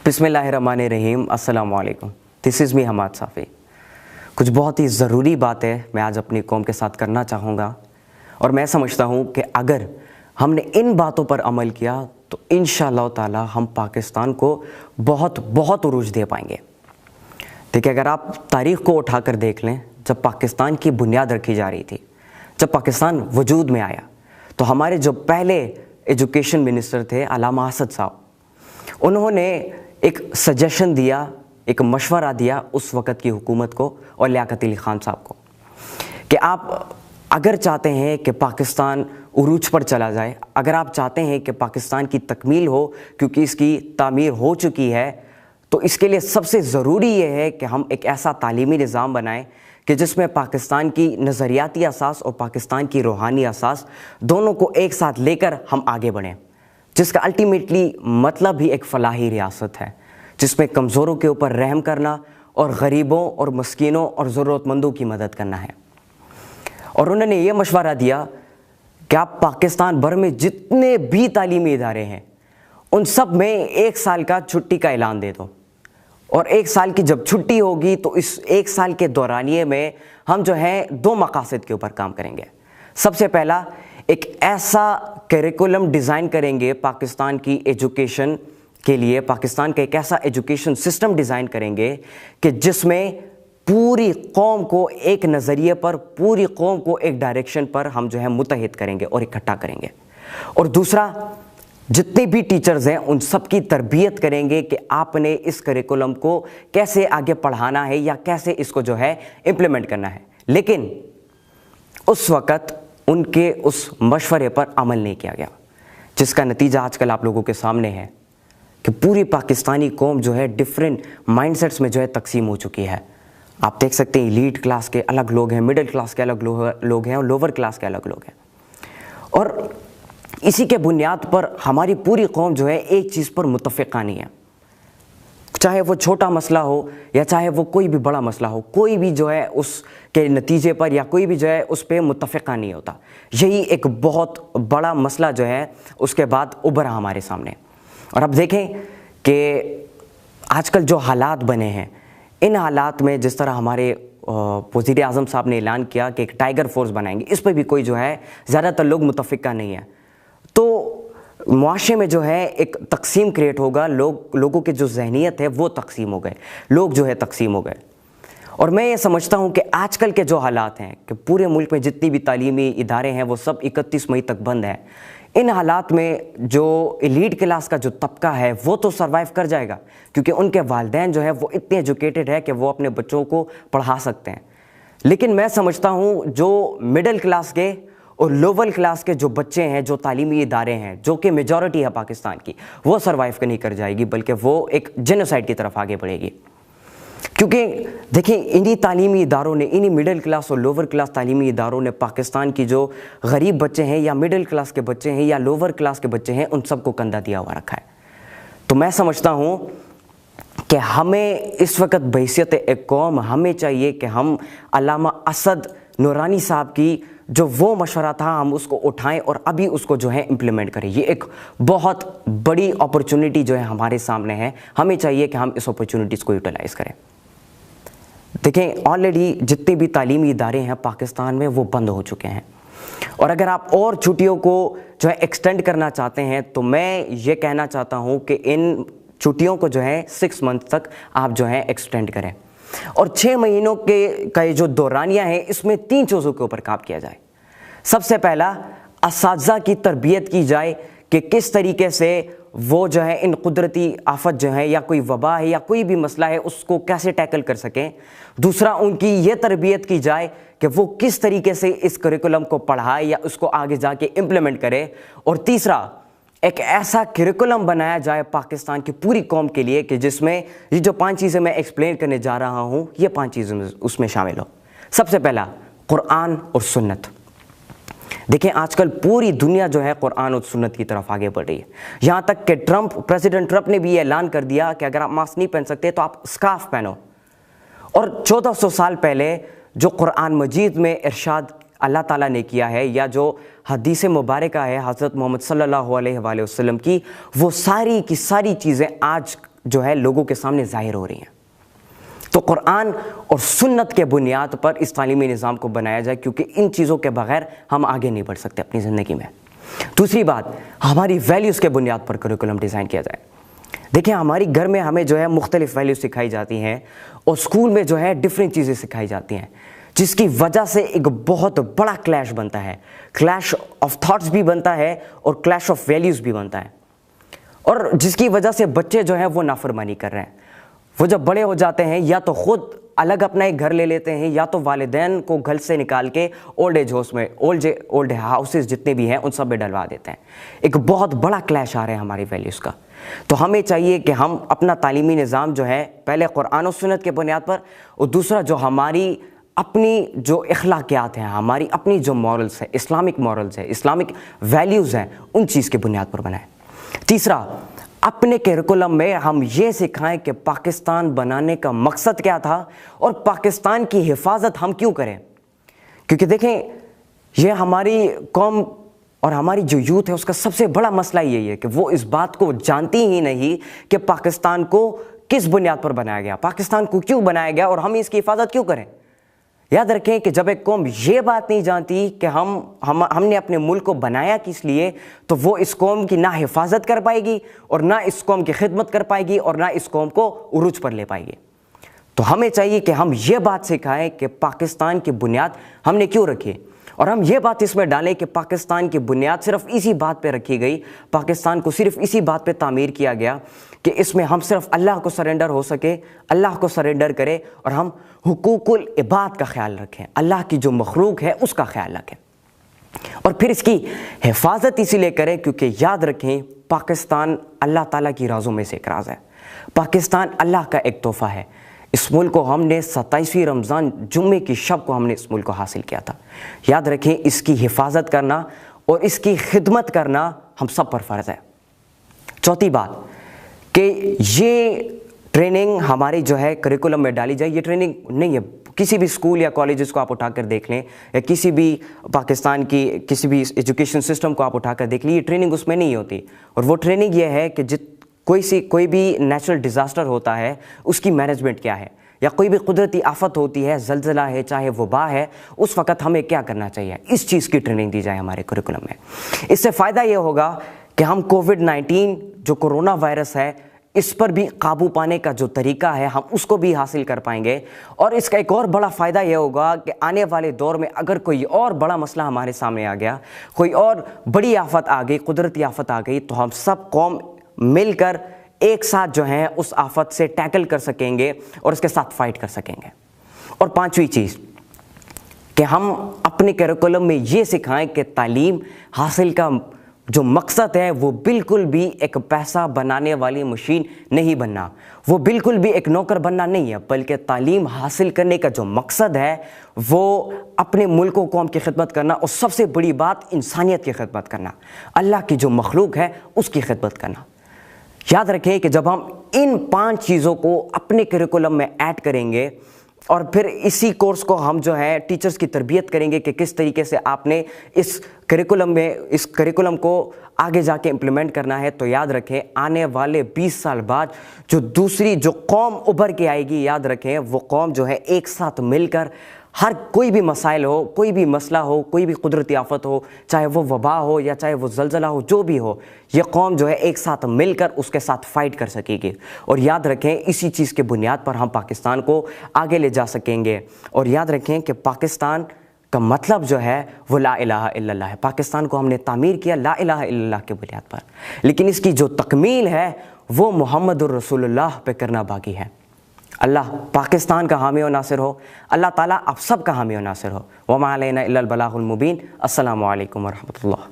بسم اللہ الرحمن الرحیم. السلام علیکم. دس از می حماد صافی. کچھ بہت ہی ضروری باتیں میں آج اپنی قوم کے ساتھ کرنا چاہوں گا، اور میں سمجھتا ہوں کہ اگر ہم نے ان باتوں پر عمل کیا تو انشاءاللہ تعالی ہم پاکستان کو بہت عروج دے پائیں گے. دیکھیں، اگر آپ تاریخ کو اٹھا کر دیکھ لیں، جب پاکستان کی بنیاد رکھی جا رہی تھی، جب پاکستان وجود میں آیا، تو ہمارے جو پہلے ایجوکیشن منسٹر تھے علامہ اسد صاحب، انہوں نے ایک سجیشن دیا، ایک مشورہ دیا اس وقت کی حکومت کو اور لیاقت علی خان صاحب کو کہ آپ اگر چاہتے ہیں کہ پاکستان عروج پر چلا جائے، اگر آپ چاہتے ہیں کہ پاکستان کی تکمیل ہو، کیونکہ اس کی تعمیر ہو چکی ہے، تو اس کے لیے سب سے ضروری یہ ہے کہ ہم ایک ایسا تعلیمی نظام بنائیں کہ جس میں پاکستان کی نظریاتی اساس اور پاکستان کی روحانی اساس دونوں کو ایک ساتھ لے کر ہم آگے بڑھیں، جس کا الٹیمیٹلی مطلب بھی ایک فلاحی ریاست ہے، جس میں کمزوروں کے اوپر رحم کرنا اور غریبوں اور مسکینوں اور ضرورت مندوں کی مدد کرنا ہے. اور انہوں نے یہ مشورہ دیا کہ آپ پاکستان بھر میں جتنے بھی تعلیمی ادارے ہیں ان سب میں 1 سال کا چھٹی کا اعلان دے دو، اور 1 سال کی جب چھٹی ہوگی تو اس 1 سال کے دورانیے میں ہم جو ہیں 2 مقاصد کے اوپر کام کریں گے. سب سے پہلا، ایک ایسا کریکولم ڈیزائن کریں گے پاکستان کی ایجوکیشن کے لیے، پاکستان کا ایک ایسا ایجوکیشن سسٹم ڈیزائن کریں گے کہ جس میں پوری قوم کو ایک نظریے پر، پوری قوم کو ایک ڈائریکشن پر ہم جو ہے متحد کریں گے اور اکٹھا کریں گے. اور دوسرا، جتنے بھی ٹیچرز ہیں ان سب کی تربیت کریں گے کہ آپ نے اس کریکولم کو کیسے آگے پڑھانا ہے یا کیسے اس کو جو ہے امپلیمنٹ کرنا ہے. لیکن اس وقت ان کے اس مشورے پر عمل نہیں کیا گیا، جس کا نتیجہ آج کل آپ لوگوں کے سامنے ہے کہ پوری پاکستانی قوم جو ہے ڈیفرنٹ مائنڈ سیٹس میں جو ہے تقسیم ہو چکی ہے. آپ دیکھ سکتے ہیں ایلیٹ کلاس کے الگ لوگ ہیں، مڈل کلاس کے الگ لوگ ہیں، اور لوور کلاس کے الگ لوگ ہیں. اور اسی کے بنیاد پر ہماری پوری قوم جو ہے ایک چیز پر متفقہ نہیں ہے، چاہے وہ چھوٹا مسئلہ ہو یا چاہے وہ کوئی بھی بڑا مسئلہ ہو، کوئی بھی جو ہے اس کے نتیجے پر یا کوئی بھی جو ہے اس پہ متفقہ نہیں ہوتا. یہی ایک بہت بڑا مسئلہ جو ہے اس کے بعد ابھرا ہمارے سامنے. اور اب دیکھیں کہ آج کل جو حالات بنے ہیں، ان حالات میں جس طرح ہمارے وزیر اعظم صاحب نے اعلان کیا کہ ایک ٹائیگر فورس بنائیں گے، اس پہ بھی کوئی جو ہے زیادہ تر لوگ متفقہ نہیں ہیں. تو معاشرے میں جو ہے ایک تقسیم کریٹ ہوگا، لوگوں کے جو ذہنیت ہے وہ تقسیم ہو گئے، لوگ جو ہے تقسیم ہو گئے. اور میں یہ سمجھتا ہوں کہ آج کل کے جو حالات ہیں کہ پورے ملک میں جتنی بھی تعلیمی ادارے ہیں وہ سب 31 مئی تک بند ہیں. ان حالات میں جو ایلیٹ کلاس کا جو طبقہ ہے وہ تو سروائیو کر جائے گا، کیونکہ ان کے والدین جو ہے وہ اتنے ایجوکیٹڈ ہے کہ وہ اپنے بچوں کو پڑھا سکتے ہیں. لیکن میں سمجھتا ہوں جو مڈل کلاس کے اور لوور کلاس کے جو بچے ہیں، جو تعلیمی ادارے ہیں، جو کہ میجورٹی ہے پاکستان کی، وہ سروائیو نہیں کر جائے گی، بلکہ وہ ایک جینوسائیڈ کی طرف آگے بڑھے گی. کیونکہ دیکھیں، انہی تعلیمی اداروں نے، انہی مڈل کلاس اور لوور کلاس تعلیمی اداروں نے پاکستان کی جو غریب بچے ہیں یا مڈل کلاس کے بچے ہیں یا لوور کلاس کے بچے ہیں، ان سب کو کندھا دیا ہوا رکھا ہے. تو میں سمجھتا ہوں کہ ہمیں اس وقت بحیثیت ایک قوم ہمیں چاہیے کہ ہم علامہ اسد نورانی صاحب کی جو وہ مشورہ تھا ہم اس کو اٹھائیں اور ابھی اس کو جو ہے امپلیمنٹ کریں. یہ ایک بہت بڑی اپرچونٹی جو ہے ہمارے سامنے ہے، ہمیں چاہیے کہ ہم اس اپرچونٹیز کو یوٹیلائز کریں. دیکھیں، آلریڈی جتنے بھی تعلیمی ادارے ہیں پاکستان میں وہ بند ہو چکے ہیں، اور اگر آپ اور چھٹیوں کو جو ہے ایکسٹینڈ کرنا چاہتے ہیں تو میں یہ کہنا چاہتا ہوں کہ ان چھٹیوں کو جو ہے 6 منتھ تک آپ جو ہے ایکسٹینڈ کریں، اور 6 مہینوں کا یہ جو دورانیہ ہے اس میں 3 چیزوں کے اوپر کام کیا جائے. سب سے پہلا، اساتذہ کی تربیت کی جائے کہ کس طریقے سے وہ جو ہے ان قدرتی آفت جو ہے یا کوئی وبا ہے یا کوئی بھی مسئلہ ہے اس کو کیسے ٹیکل کر سکیں. دوسرا، ان کی یہ تربیت کی جائے کہ وہ کس طریقے سے اس کریکولم کو پڑھائے یا اس کو آگے جا کے امپلیمنٹ کرے. اور تیسرا، ایک ایسا کریکولم بنایا جائے پاکستان کی پوری قوم کے لیے کہ جس میں یہ جو 5 چیزیں میں ایکسپلین کرنے جا رہا ہوں، یہ 5 چیزیں اس میں شامل ہو. سب سے پہلا، قرآن اور سنت. دیکھیں، آج کل پوری دنیا جو ہے قرآن اور سنت کی طرف آگے بڑھ رہی ہے. یہاں تک کہ پریزیڈنٹ ٹرمپ نے بھی یہ اعلان کر دیا کہ اگر آپ ماسک نہیں پہن سکتے تو آپ اسکارف پہنو. اور 1400 سال پہلے جو قرآن مجید میں ارشاد اللہ تعالیٰ نے کیا ہے یا جو حدیث مبارکہ ہے حضرت محمد صلی اللہ علیہ وآلہ وسلم کی، وہ ساری کی ساری چیزیں آج جو ہے لوگوں کے سامنے ظاہر ہو رہی ہیں. تو قرآن اور سنت کے بنیاد پر اس تعلیمی نظام کو بنایا جائے, کیونکہ ان چیزوں کے بغیر ہم آگے نہیں بڑھ سکتے اپنی زندگی میں. دوسری بات, ہماری ویلیوز کے بنیاد پر کریکولم ڈیزائن کیا جائے. دیکھیں ہماری گھر میں ہمیں جو ہے مختلف ویلیوز سکھائی جاتی ہیں, اور اسکول میں جو ہے ڈفرینٹ چیزیں سکھائی جاتی ہیں, جس کی وجہ سے ایک بہت بڑا کلیش بنتا ہے. کلیش آف تھاٹس بھی بنتا ہے اور کلیش آف ویلیوز بھی بنتا ہے, اور جس کی وجہ سے بچے جو ہیں وہ نافرمانی کر رہے ہیں. وہ جب بڑے ہو جاتے ہیں یا تو خود الگ اپنا ایک گھر لے لیتے ہیں, یا تو والدین کو گھر سے نکال کے اولڈ ایج ہوس میں اولڈ ہاؤسز جتنے بھی ہیں ان سب میں ڈلوا دیتے ہیں. ایک بہت بڑا کلیش آ رہا ہے ہماری ویلیوز کا. تو ہمیں چاہیے کہ ہم اپنا تعلیمی نظام جو ہے پہلے قرآن و سنت کے بنیاد پر, اور دوسرا جو ہماری اپنی جو اخلاقیات ہیں, ہماری اپنی جو مورلز ہیں, اسلامک مورلز ہیں, اسلامک ویلیوز ہیں, ان چیز کے بنیاد پر بنائیں. تیسرا, اپنے کریکولم میں ہم یہ سکھائیں کہ پاکستان بنانے کا مقصد کیا تھا اور پاکستان کی حفاظت ہم کیوں کریں. کیونکہ دیکھیں یہ ہماری قوم اور ہماری جو یوتھ ہے اس کا سب سے بڑا مسئلہ یہی ہے کہ وہ اس بات کو جانتی ہی نہیں کہ پاکستان کو کس بنیاد پر بنایا گیا, پاکستان کو کیوں بنایا گیا اور ہم اس کی حفاظت کیوں کریں. یاد رکھیں کہ جب ایک قوم یہ بات نہیں جانتی کہ ہم نے اپنے ملک کو بنایا کس لیے, تو وہ اس قوم کی نہ حفاظت کر پائے گی اور نہ اس قوم کی خدمت کر پائے گی اور نہ اس قوم کو عروج پر لے پائے گی. تو ہمیں چاہیے کہ ہم یہ بات سکھائیں کہ پاکستان کی بنیاد ہم نے کیوں رکھی, اور ہم یہ بات اس میں ڈالیں کہ پاکستان کی بنیاد صرف اسی بات پہ رکھی گئی, پاکستان کو صرف اسی بات پہ تعمیر کیا گیا کہ اس میں ہم صرف اللہ کو سرنڈر ہو سکے, اللہ کو سرنڈر کرے, اور ہم حقوق العباد کا خیال رکھیں, اللہ کی جو مخلوق ہے اس کا خیال رکھیں, اور پھر اس کی حفاظت اسی لیے کریں کیونکہ یاد رکھیں پاکستان اللہ تعالیٰ کی رازوں میں سے ایک راز ہے. پاکستان اللہ کا ایک تحفہ ہے. اس ملک کو ہم نے 27ویں رمضان جمعے کی شب کو ہم نے اس ملک کو حاصل کیا تھا. یاد رکھیں اس کی حفاظت کرنا اور اس کی خدمت کرنا ہم سب پر فرض ہے. چوتھی بات کہ یہ ٹریننگ ہماری جو ہے کریکولم میں ڈالی جائے. یہ ٹریننگ نہیں ہے کسی بھی اسکول یا کالجز کو آپ اٹھا کر دیکھ لیں, یا کسی بھی پاکستان کی کسی بھی ایجوکیشن سسٹم کو آپ اٹھا کر دیکھ لیں, یہ ٹریننگ اس میں نہیں ہوتی. اور وہ ٹریننگ یہ ہے کہ کوئی بھی نیچرل ڈیزاسٹر ہوتا ہے اس کی مینجمنٹ کیا ہے, یا کوئی بھی قدرتی آفت ہوتی ہے, زلزلہ ہے, چاہے وبا ہے, اس وقت ہمیں کیا کرنا چاہیے, اس چیز کی ٹریننگ دی جائے ہمارے کریکولم میں. اس سے فائدہ یہ ہوگا کہ ہم کووڈ-19 جو کرونا وائرس ہے اس پر بھی قابو پانے کا جو طریقہ ہے ہم اس کو بھی حاصل کر پائیں گے. اور اس کا ایک اور بڑا فائدہ یہ ہوگا کہ آنے والے دور میں اگر کوئی اور بڑا مسئلہ ہمارے سامنے آ گیا, کوئی اور بڑی آفت آ گئی, قدرتی آفت آ گئی, تو ہم سب قوم مل کر ایک ساتھ جو ہیں اس آفت سے ٹیکل کر سکیں گے اور اس کے ساتھ فائٹ کر سکیں گے. اور پانچویں چیز کہ ہم اپنے کریکولم میں یہ سکھائیں کہ تعلیم حاصل کا جو مقصد ہے وہ بالکل بھی ایک پیسہ بنانے والی مشین نہیں بننا, وہ بالکل بھی ایک نوکر بننا نہیں ہے, بلکہ تعلیم حاصل کرنے کا جو مقصد ہے وہ اپنے ملک و قوم کی خدمت کرنا, اور سب سے بڑی بات انسانیت کی خدمت کرنا, اللہ کی جو مخلوق ہے اس کی خدمت کرنا. یاد رکھیں کہ جب ہم ان 5 چیزوں کو اپنے کریکولم میں ایڈ کریں گے, اور پھر اسی کورس کو ہم جو ہے ٹیچرز کی تربیت کریں گے کہ کس طریقے سے آپ نے اس کریکولم کو آگے جا کے امپلیمنٹ کرنا ہے, تو یاد رکھیں آنے والے 20 سال بعد جو دوسری جو قوم ابھر کے آئے گی, یاد رکھیں وہ قوم جو ہے ایک ساتھ مل کر ہر کوئی بھی مسائل ہو, کوئی بھی مسئلہ ہو, کوئی بھی قدرتی آفت ہو, چاہے وہ وبا ہو یا چاہے وہ زلزلہ ہو, جو بھی ہو, یہ قوم جو ہے ایک ساتھ مل کر اس کے ساتھ فائٹ کر سکے گی. اور یاد رکھیں اسی چیز کے بنیاد پر ہم پاکستان کو آگے لے جا سکیں گے. اور یاد رکھیں کہ پاکستان کا مطلب جو ہے وہ لا الہ الا اللہ ہے. پاکستان کو ہم نے تعمیر کیا لا الہ الا اللہ کے بنیاد پر, لیکن اس کی جو تکمیل ہے وہ محمد الرسول اللہ پہ کرنا باقی ہے. اللہ پاکستان کا حامی و ناصر ہو, اللہ تعالیٰ آپ سب کا حامی و ناصر ہو. وما علینا الا البلاغ المبین. السلام علیکم ورحمۃ اللہ.